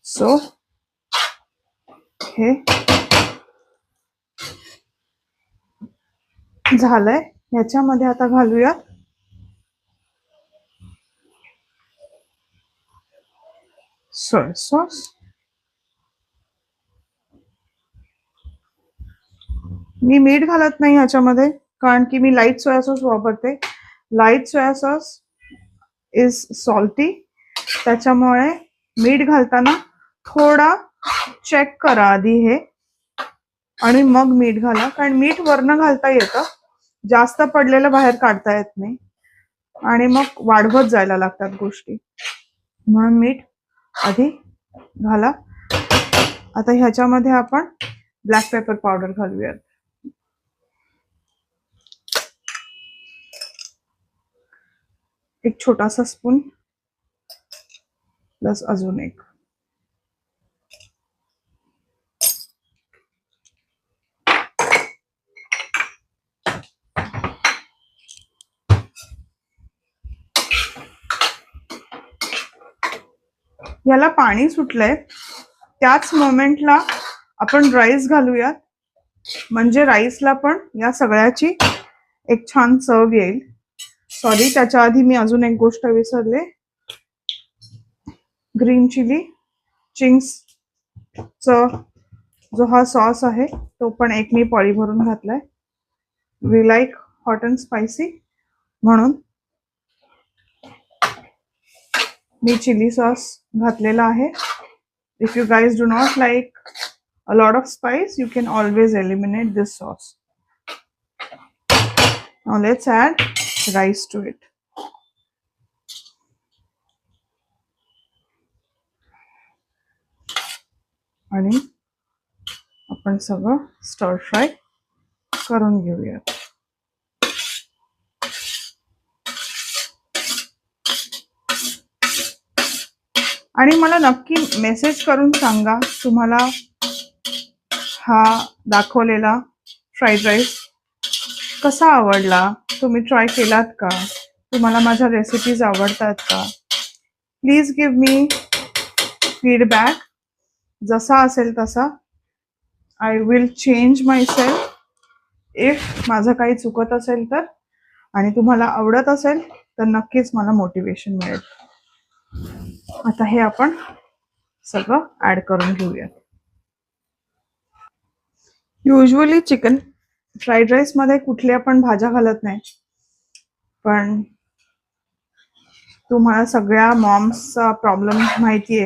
So हे झालंय. ह्याच्यामध्ये आता घालूया सोया सॉस. मी मीठ घालत नाही ह्याच्यामध्ये, कारण की मी लाईट सोया सॉस वापरते. Light soya sauce is salty, त्याच्यामुळे मीठ घालताना थोडा चेक करा आधी हे, आणि मग मीठ घाला. कारण मीठ वरनं घालता येतं, जास्त पडलेलं बाहेर काढता येत नाही आणि मग वाढवत जायला लागतात गोष्टी, म्हणून मीठ आधी घाला. आता ह्याच्यामध्ये आपण ब्लॅक पेपर पावडर घालूयात. एक छोटासा स्पून प्लस अजून एक. याला पाणी सुटलंय, त्याच मोमेंटला आपण राईस घालूयात, म्हणजे राईसला पण या सगळ्याची एक छान चव येईल. सॉरी, त्याच्या आधी मी अजून एक गोष्ट विसरले. ग्रीन चिली चिंग्सचा जो हा सॉस आहे तो पण एक मी पॉळी भरून घातलाय. We like hot and spicy, म्हणून मी चिली सॉस घातलेला आहे. If you guys do not like a lot of spice, you can always eliminate this sauce. Now let's add rice to it. आणि आपण सगळं स्टर फ्राय करून घेऊया. आणि मला नक्की मेसेज करून सांगा तुम्हाला हा दाखवलेला फ्राईड राईस कसा आवडला, तुम्ही ट्राय केलात का, तुम्हाला माझ्या रेसिपीज आवडतात का. प्लीज गिव्ह मी फीडबॅक, जसा असेल तसा. I will change my self if माझं काही चुकत असेल तर, आणि तुम्हाला आवडत असेल तर नक्कीच मला मोटिवेशन मिळेल. आता हे आपण सगळं ऍड करून घेऊया. युजली चिकन फ्राईड राईस मध्ये कुठल्या आपण भाज्या घालत नाही, पण तुम्हाला सगळ्या मॉम्सचा प्रॉब्लेम माहिती आहे.